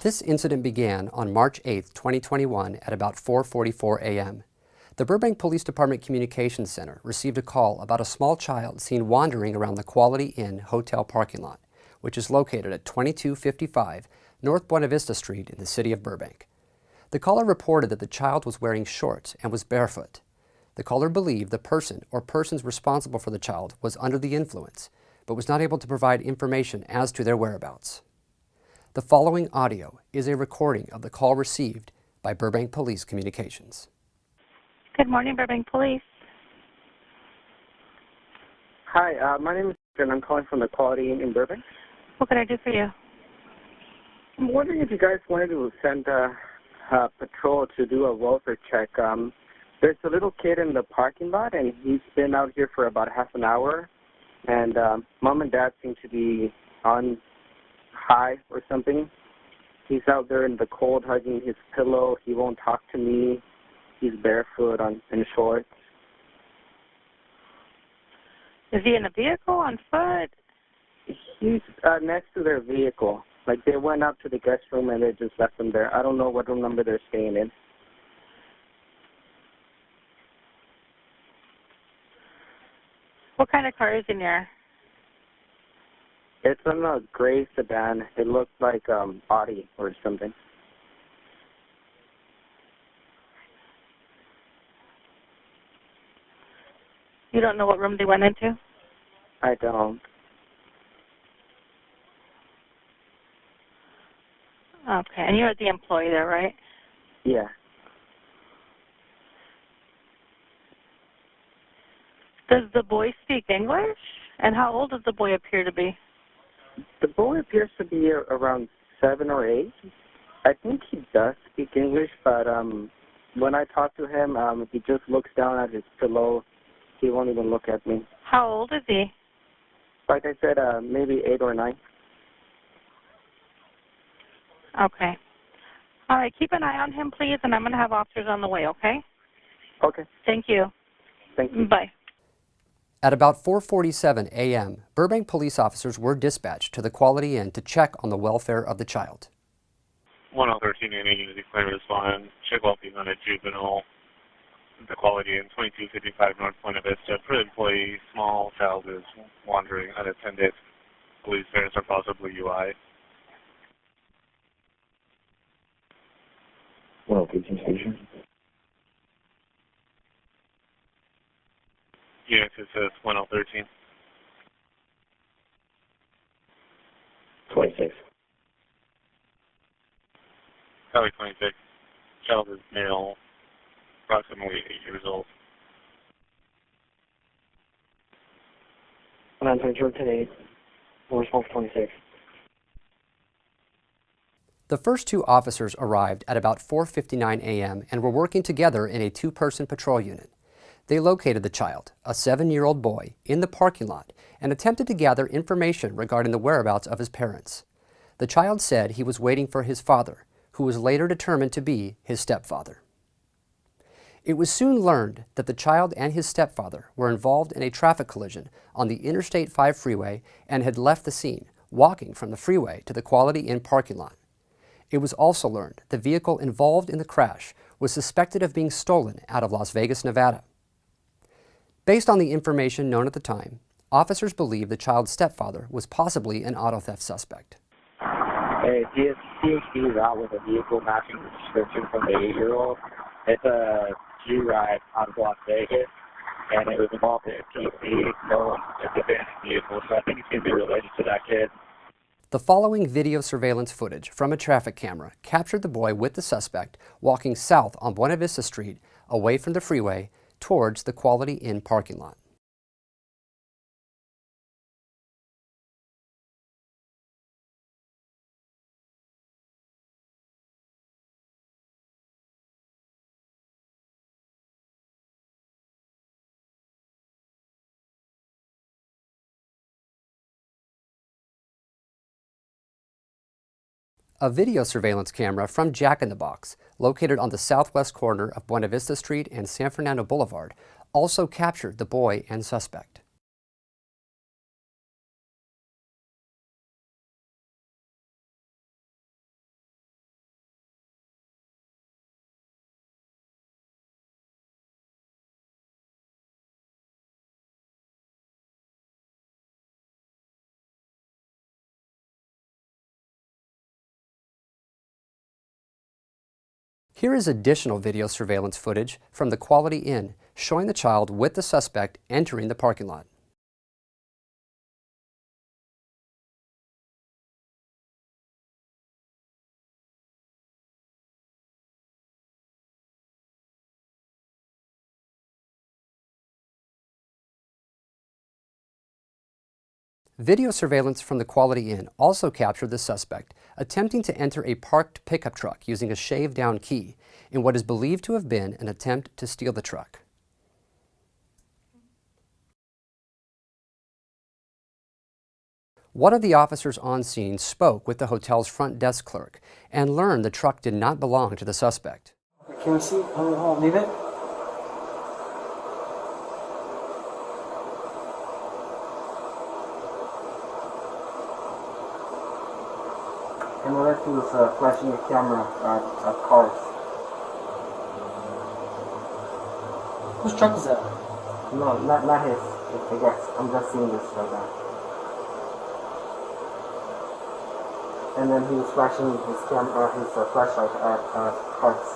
This incident began on March 8, 2021 at about 4:44 a.m. The Burbank Police Department Communications Center received a call about a small child seen wandering around the Quality Inn hotel parking lot, which is located at 2255 North Buena Vista Street in the city of Burbank. The caller reported that the child was wearing shorts and was barefoot. The caller believed the person or persons responsible for the child was under the influence, but was not able to provide information as to their whereabouts. The following audio is a recording of the call received by Burbank Police Communications. Good morning, Burbank Police. Hi, my name is and I'm calling from the Quality Inn in Burbank. What can I do for you? I'm wondering if you guys wanted to send a patrol to do a welfare check. There's a little kid in the parking lot, and he's been out here for about half an hour, and Mom and Dad seem to be on high or something. He's out there in the cold hugging his pillow. He won't talk to me. He's barefoot in shorts. Is he in a vehicle, on foot? He's next to their vehicle. Like, they went up to the guest room and they just left him there. I don't know what room number they're staying in. What kind of car is in there? It's in a gray sedan. It looks like Audi or something. You don't know what room they went into? I don't. Okay, and you're the employee there, right? Yeah. Does the boy speak English? And how old does the boy appear to be? The boy appears to be around 7 or 8. I think he does speak English, but when I talk to him, he just looks down at his pillow. He won't even look at me. How old is he? Like I said, maybe 8 or 9. Okay. All right, keep an eye on him, please, and I'm going to have officers on the way, okay? Okay. Thank you. Thank you. Bye. At about 4:47 a.m., Burbank police officers were dispatched to the Quality Inn to check on the welfare of the child. 1013 and unity clear to respond. Check welfare on a juvenile. The Quality Inn, 2255 North Buena Vista. Per employee, small child is wandering unattended. Police parents are possibly UI. 113 station. Unit 2 says 1013. 26. Cali 26. Child is male, approximately 8 years old. 910 response 26. The first two officers arrived at about 4:59 a.m. and were working together in a two-person patrol unit. They located the child, a 7-year-old boy, in the parking lot and attempted to gather information regarding the whereabouts of his parents. The child said he was waiting for his father, who was later determined to be his stepfather. It was soon learned that the child and his stepfather were involved in a traffic collision on the Interstate 5 freeway and had left the scene, walking from the freeway to the Quality Inn parking lot. It was also learned the vehicle involved in the crash was suspected of being stolen out of Las Vegas, Nevada. Based on the information known at the time, officers believe the child's stepfather was possibly an auto theft suspect. Hey, he seems to be out with a vehicle matching the description from the 8-year-old. It's a G-Ride out of Las Vegas, and it was involved in a PC, so it's a abandoned vehicle, so I think it's going to be related to that kid. The following video surveillance footage from a traffic camera captured the boy with the suspect walking south on Buena Vista Street, away from the freeway, towards the Quality Inn parking lot. A video surveillance camera from Jack in the Box, located on the southwest corner of Buena Vista Street and San Fernando Boulevard, also captured the boy and suspect. Here is additional video surveillance footage from the Quality Inn showing the child with the suspect entering the parking lot. Video surveillance from the Quality Inn also captured the suspect attempting to enter a parked pickup truck using a shaved-down key in what is believed to have been an attempt to steal the truck. One of the officers on scene spoke with the hotel's front desk clerk and learned the truck did not belong to the suspect. Can we see? Leave it. And the rest was flashing the camera at cars. Whose truck is that? No, not his. I guess I'm just seeing this right now. And then he was flashing his camera, his flashlight at cars.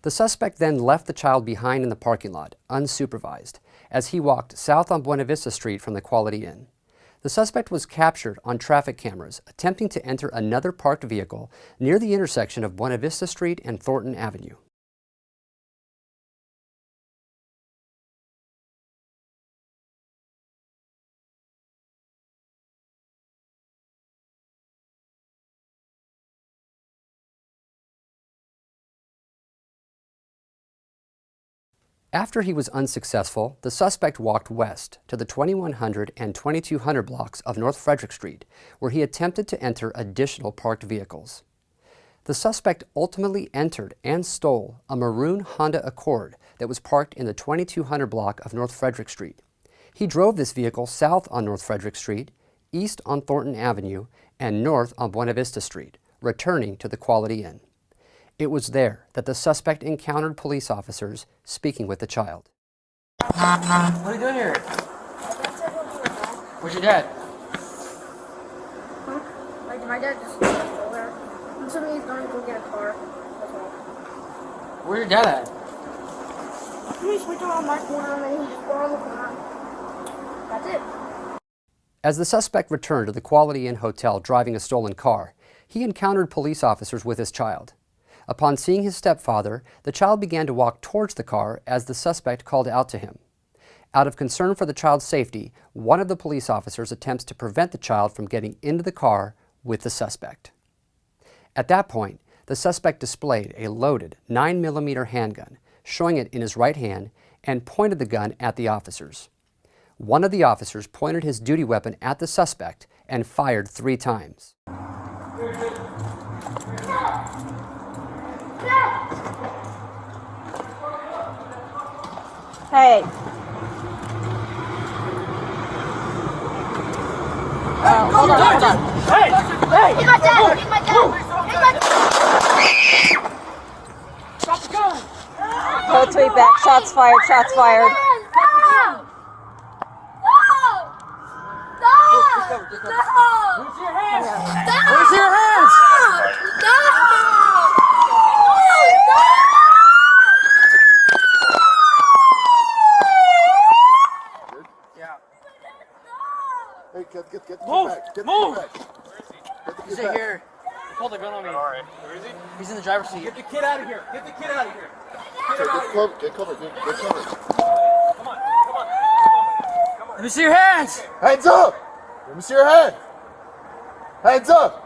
The suspect then left the child behind in the parking lot, unsupervised, as he walked south on Buena Vista Street from the Quality Inn. The suspect was captured on traffic cameras attempting to enter another parked vehicle near the intersection of Buena Vista Street and Thornton Avenue. After he was unsuccessful, the suspect walked west to the 2100 and 2200 blocks of North Frederick Street, where he attempted to enter additional parked vehicles. The suspect ultimately entered and stole a maroon Honda Accord that was parked in the 2200 block of North Frederick Street. He drove this vehicle south on North Frederick Street, east on Thornton Avenue, and north on Buena Vista Street, returning to the Quality Inn. It was there that the suspect encountered police officers speaking with the child. What are you doing here? Where's your dad? Huh? My dad just stole there. I'm assuming he's going to go get a car. That's all. Where's your dad at? He's switching on my corner and then he just go on the corner. That's it. As the suspect returned to the Quality Inn hotel driving a stolen car, he encountered police officers with his child. Upon seeing his stepfather, the child began to walk towards the car as the suspect called out to him. Out of concern for the child's safety, one of the police officers attempts to prevent the child from getting into the car with the suspect. At that point, the suspect displayed a loaded 9mm handgun, showing it in his right hand, and pointed the gun at the officers. One of the officers pointed his duty weapon at the suspect and fired 3 times. Hey. Hold on. Hey! Hey! Get my dad! Get my dad! Get my dad! Drop the gun! Go tweet back. Shots fired. Shots fired. No! No! No! Where's your hands? No! Where's your hands? No! Hey, get Move! back. Get Move! back. Where is he? He's in here. He pulled the gun on me. Alright. Where is he? He's in the driver's seat. Get the kid out of here. Get the kid out of here. Get covered. Get covered. Come on. Let me see your hands. Hands up! Let me see your hand. Hands up!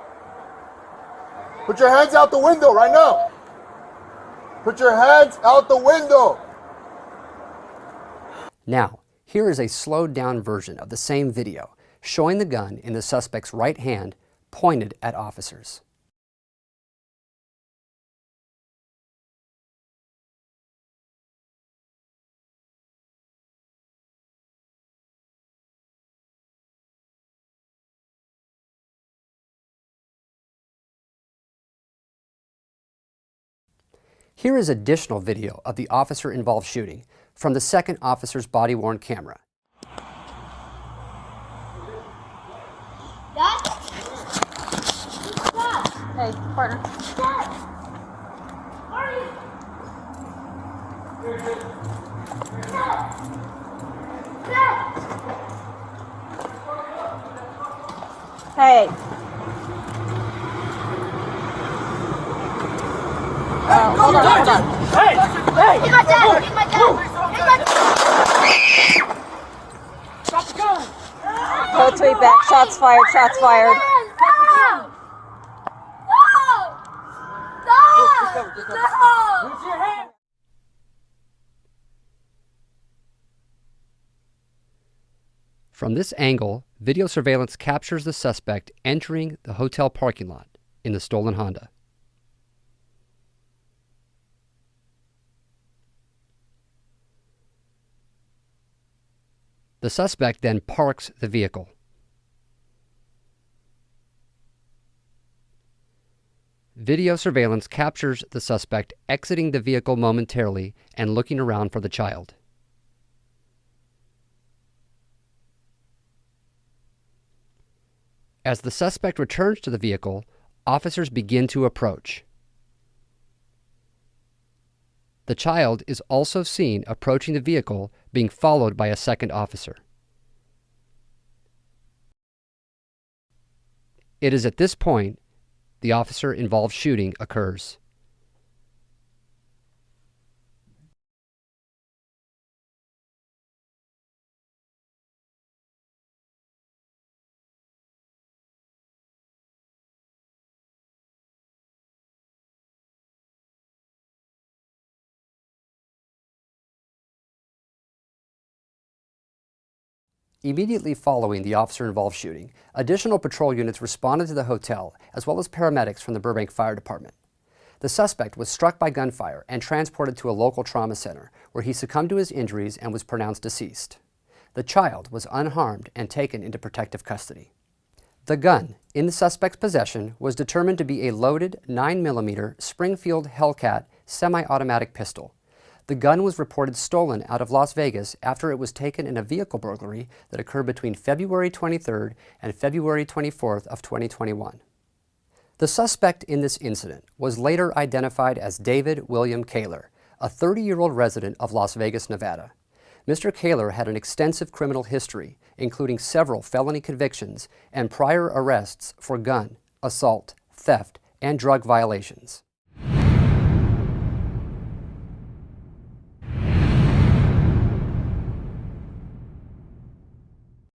Put your hands out the window right now. Put your hands out the window. Now, here is a slowed-down version of the same video, showing the gun in the suspect's right hand pointed at officers. Here is additional video of the officer-involved shooting from the second officer's body-worn camera. Dad? Hey, partner. Dad! Hey. Hold on. Hey! Get my dad! Get my dad! Get my dad! Drop the gun! Go 3 back. Shots fired. Shots fired. No! No! No! Raise your hand! From this angle, video surveillance captures the suspect entering the hotel parking lot in the stolen Honda. The suspect then parks the vehicle. Video surveillance captures the suspect exiting the vehicle momentarily and looking around for the child. As the suspect returns to the vehicle, officers begin to approach. The child is also seen approaching the vehicle, being followed by a second officer. It is at this point the officer-involved shooting occurs. Immediately following the officer-involved shooting, additional patrol units responded to the hotel, as well as paramedics from the Burbank Fire Department. The suspect was struck by gunfire and transported to a local trauma center, where he succumbed to his injuries and was pronounced deceased. The child was unharmed and taken into protective custody. The gun in the suspect's possession was determined to be a loaded 9mm Springfield Hellcat semi-automatic pistol. The gun was reported stolen out of Las Vegas after it was taken in a vehicle burglary that occurred between February 23rd and February 24th of 2021. The suspect in this incident was later identified as David William Kaler, a 30-year-old resident of Las Vegas, Nevada. Mr. Kaler had an extensive criminal history, including several felony convictions and prior arrests for gun, assault, theft, and drug violations.